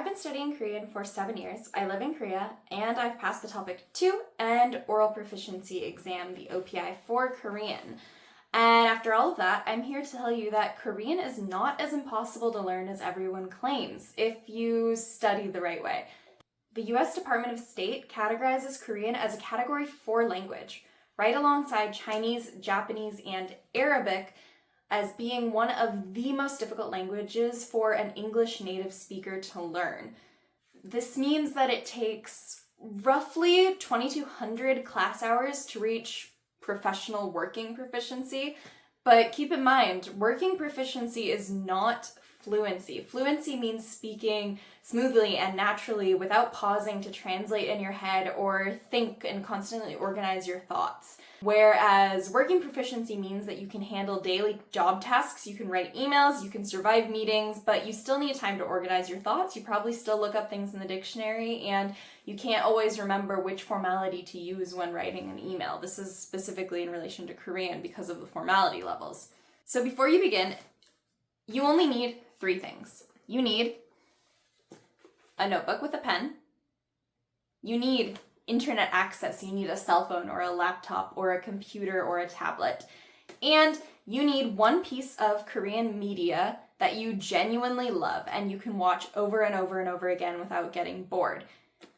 been studying Korean for 7 years. I live in Korea, and I've passed the TOPIK 2 and Oral Proficiency exam, the OPI, for Korean. And after all of that, I'm here to tell you that Korean is not as impossible to learn as everyone claims if you study the right way. The US Department of State categorizes Korean as a Category 4 language, right alongside Chinese, Japanese, and Arabic, as being one of the most difficult languages for an English native speaker to learn. This means that it takes roughly 2,200 class hours to reach professional working proficiency, but keep in mind, working proficiency is not fluency. Fluency means speaking smoothly and naturally without pausing to translate in your head or think and constantly organize your thoughts. Whereas working proficiency means that you can handle daily job tasks, you can write emails, you can survive meetings, but you still need time to organize your thoughts. You probably still look up things in the dictionary, and you can't always remember which formality to use when writing an email. This is specifically in relation to Korean because of the formality levels. So before you begin, you only need 3 things. You need a notebook with a pen. You need internet access. You need a cell phone or a laptop or a computer or a tablet. And you need one piece of Korean media that you genuinely love and you can watch over and over and over again without getting bored.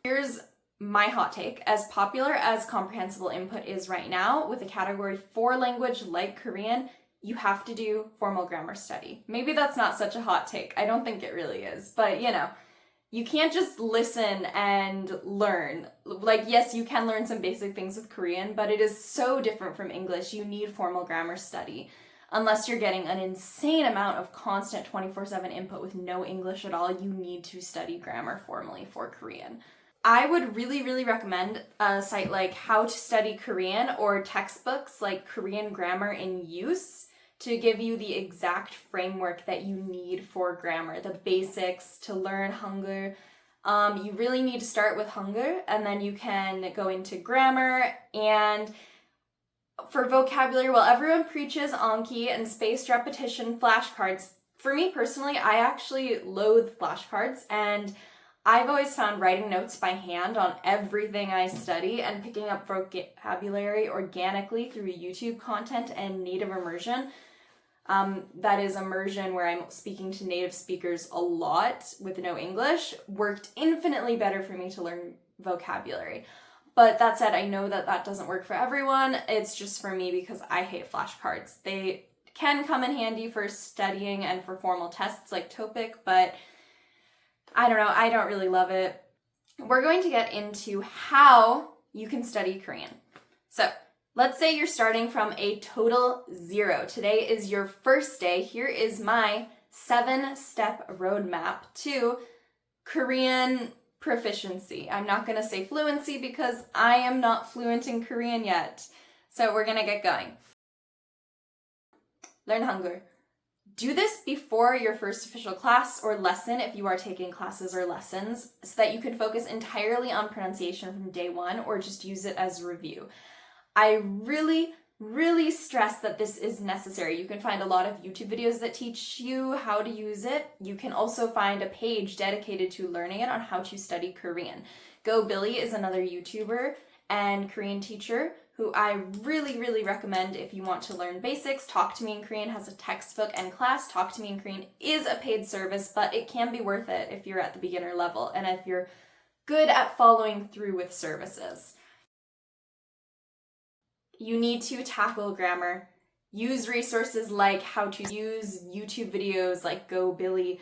Here's my hot take. As popular as comprehensible input is right now, with a Category 4 language like Korean, you have to do formal grammar study. Maybe that's not such a hot take. I don't think it really is, but you can't just listen and learn. Like, yes, you can learn some basic things with Korean, but it is so different from English. You need formal grammar study. Unless you're getting an insane amount of constant 24/7 input with no English at all, you need to study grammar formally for Korean. I would really, really recommend a site like How to Study Korean or textbooks like Korean Grammar in Use to give you the exact framework that you need for grammar, the basics to learn Hangul. You really need to start with Hangul, and then you can go into grammar. And for vocabulary, well, everyone preaches Anki and spaced repetition flashcards. For me personally, I actually loathe flashcards, and I've always found writing notes by hand on everything I study and picking up vocabulary organically through YouTube content and native immersion. That is immersion where I'm speaking to native speakers a lot with no English, worked infinitely better for me to learn vocabulary. But that said, I know that that doesn't work for everyone. It's just for me because I hate flashcards. They can come in handy for studying and for formal tests like TOPIK, but I don't know, I don't really love it. We're going to get into how you can study Korean. So, let's say you're starting from a total 0. Today is your first day. Here is my 7-step roadmap to Korean proficiency. I'm not going to say fluency because I am not fluent in Korean yet. So we're going to get going. Learn Hangul. Do this before your first official class or lesson if you are taking classes or lessons, so that you can focus entirely on pronunciation from day 1 or just use it as a review. I really, really stress that this is necessary. You can find a lot of YouTube videos that teach you how to use it. You can also find a page dedicated to learning it on how to study Korean. Go Billy is another YouTuber and Korean teacher who I really, really recommend if you want to learn basics. Talk to Me in Korean has a textbook and class. Talk to Me in Korean is a paid service, but it can be worth it if you're at the beginner level and if you're good at following through with services. You need to tackle grammar. Use resources like how to use YouTube videos like Go Billy,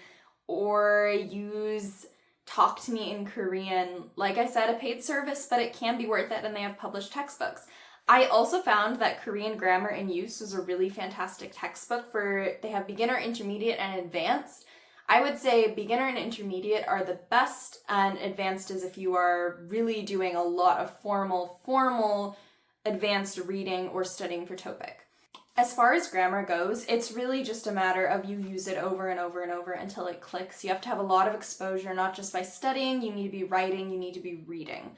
or use Talk to Me in Korean. Like I said, a paid service, but it can be worth it, and they have published textbooks. I also found that Korean Grammar in Use was a really fantastic textbook they have beginner, intermediate, and advanced. I would say beginner and intermediate are the best, and advanced is if you are really doing a lot of formal advanced reading or studying for TOPIK. As far as grammar goes, it's really just a matter of you use it over and over and over until it clicks. You have to have a lot of exposure, not just by studying, you need to be writing, you need to be reading.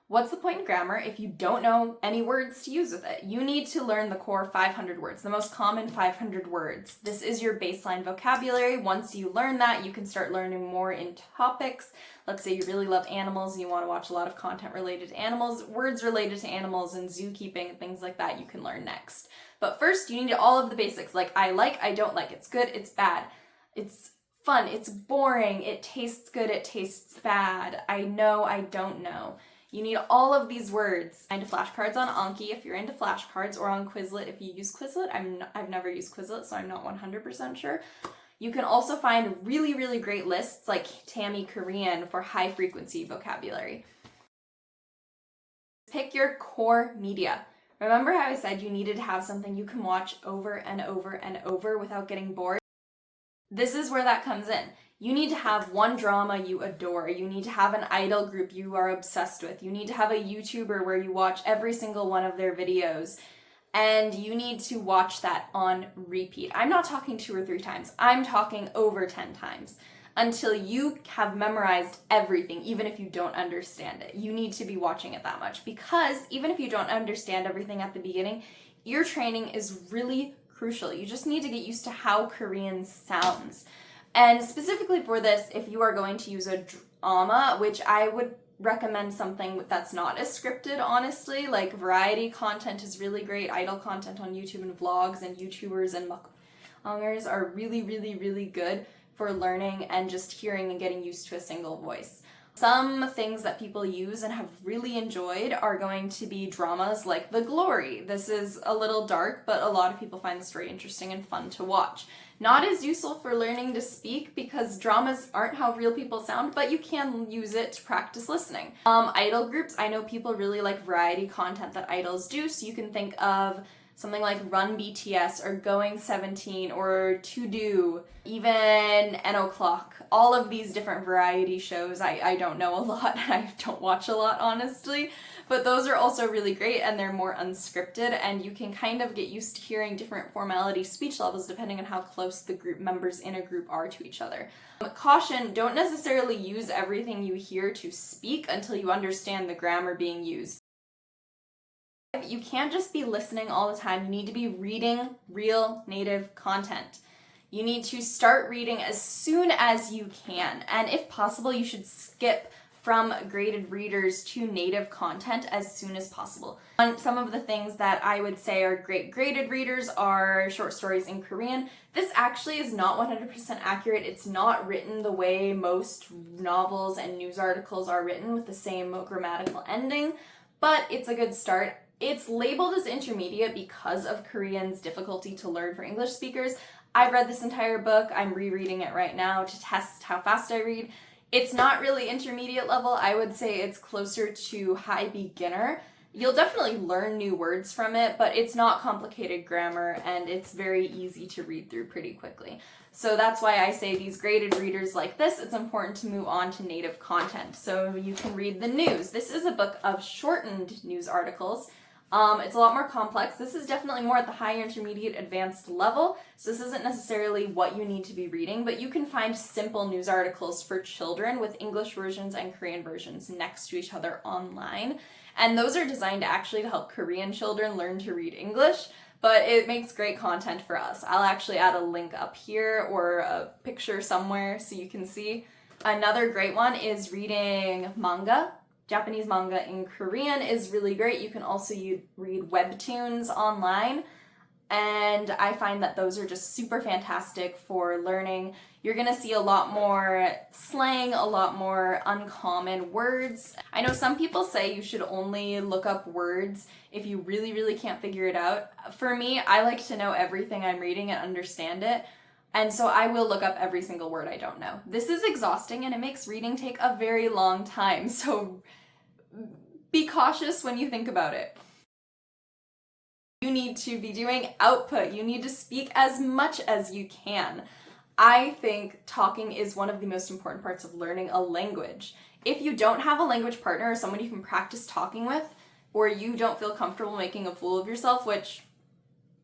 What's the point in grammar if you don't know any words to use with it? You need to learn the core 500 words, the most common 500 words. This is your baseline vocabulary. Once you learn that, you can start learning more in topics. Let's say you really love animals and you want to watch a lot of content related to animals, words related to animals and zookeeping and things like that you can learn next. But first, you need all of the basics, like I don't like, it's good, it's bad, it's fun, it's boring, it tastes good, it tastes bad, I know, I don't know. You need all of these words. Find flashcards on Anki if you're into flashcards, or on Quizlet if you use Quizlet. I've never used Quizlet, so I'm not 100% sure. You can also find really, really great lists like Tammy Korean for high frequency vocabulary. Pick your core media. Remember how I said you needed to have something you can watch over and over and over without getting bored? This is where that comes in. You need to have one drama you adore. You need to have an idol group you are obsessed with. You need to have a YouTuber where you watch every single one of their videos. And you need to watch that on repeat. I'm not talking 2 or 3 times. I'm talking over 10 times until you have memorized everything, even if you don't understand it. You need to be watching it that much, because even if you don't understand everything at the beginning, ear training is really crucial. You just need to get used to how Korean sounds. And specifically for this, if you are going to use a drama, which I would recommend something that's not as scripted, honestly, like variety content is really great. Idol content on YouTube and vlogs and YouTubers and mukbangers are really, really, really good for learning and just hearing and getting used to a single voice. Some things that people use and have really enjoyed are going to be dramas like The Glory. This is a little dark, but a lot of people find the story interesting and fun to watch. Not as useful for learning to speak because dramas aren't how real people sound, but you can use it to practice listening. Idol groups, I know people really like variety content that idols do, so you can think of something like Run BTS or Going 17 or To Do, even N O'Clock. All of these different variety shows, I don't know a lot, I don't watch a lot, honestly, but those are also really great and they're more unscripted, and you can kind of get used to hearing different formality speech levels depending on how close the group members in a group are to each other. Caution, don't necessarily use everything you hear to speak until you understand the grammar being used. You can't just be listening all the time. You need to be reading real native content. You need to start reading as soon as you can. And if possible, you should skip from graded readers to native content as soon as possible. Some of the things that I would say are great graded readers are short stories in Korean. This actually is not 100% accurate. It's not written the way most novels and news articles are written with the same grammatical ending, but it's a good start. It's labeled as intermediate because of Korean's difficulty to learn for English speakers. I've read this entire book. I'm rereading it right now to test how fast I read. It's not really intermediate level. I would say it's closer to high beginner. You'll definitely learn new words from it, but it's not complicated grammar and it's very easy to read through pretty quickly. So that's why I say these graded readers like this, it's important to move on to native content. So you can read the news. This is a book of shortened news articles. It's a lot more complex. This is definitely more at the higher intermediate advanced level, so this isn't necessarily what you need to be reading, but you can find simple news articles for children with English versions and Korean versions next to each other online, and those are designed actually to help Korean children learn to read English, but it makes great content for us. I'll actually add a link up here or a picture somewhere so you can see. Another great one is reading manga. Japanese manga in Korean is really great. You can also read webtoons online, and I find that those are just super fantastic for learning. You're gonna see a lot more slang, a lot more uncommon words. I know some people say you should only look up words if you really, really can't figure it out. For me, I like to know everything I'm reading and understand it. And so I will look up every single word I don't know. This is exhausting and it makes reading take a very long time, so be cautious when you think about it. You need to be doing output. You need to speak as much as you can. I think talking is one of the most important parts of learning a language. If you don't have a language partner or someone you can practice talking with, or you don't feel comfortable making a fool of yourself, which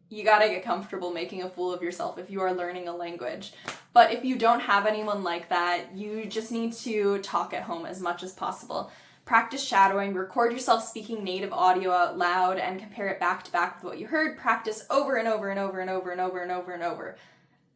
you gotta get comfortable making a fool of yourself if you are learning a language. But if you don't have anyone like that, you just need to talk at home as much as possible. Practice shadowing, record yourself speaking native audio out loud and compare it back to back with what you heard. Practice over and over and over and over and over and over and over.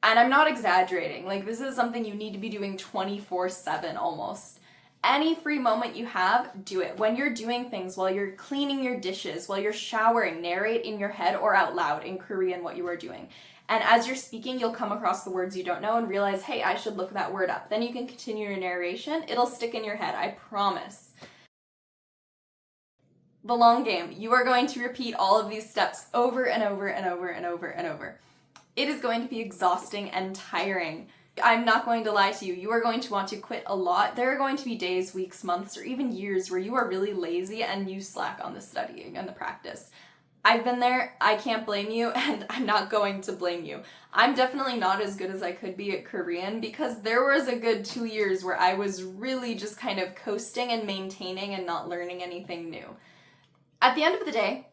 And I'm not exaggerating. Like, this is something you need to be doing 24/7 almost. Any free moment you have, do it. When you're doing things, while you're cleaning your dishes, while you're showering, narrate in your head or out loud in Korean what you are doing. And as you're speaking, you'll come across the words you don't know and realize, hey, I should look that word up. Then you can continue your narration. It'll stick in your head, I promise. The long game. You are going to repeat all of these steps over and over and over and over and over. It is going to be exhausting and tiring. I'm not going to lie to you. You are going to want to quit a lot. There are going to be days, weeks, months, or even years where you are really lazy and you slack on the studying and the practice. I've been there. I can't blame you, and I'm not going to blame you. I'm definitely not as good as I could be at Korean because there was a good 2 years where I was really just kind of coasting and maintaining and not learning anything new. At the end of the day,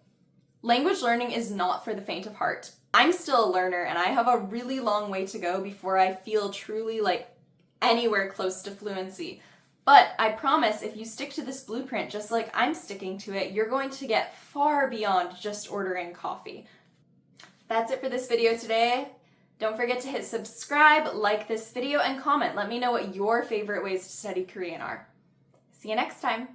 language learning is not for the faint of heart. I'm still a learner and I have a really long way to go before I feel truly like anywhere close to fluency. But I promise if you stick to this blueprint just like I'm sticking to it, you're going to get far beyond just ordering coffee. That's it for this video today. Don't forget to hit subscribe, like this video, and comment. Let me know what your favorite ways to study Korean are. See you next time.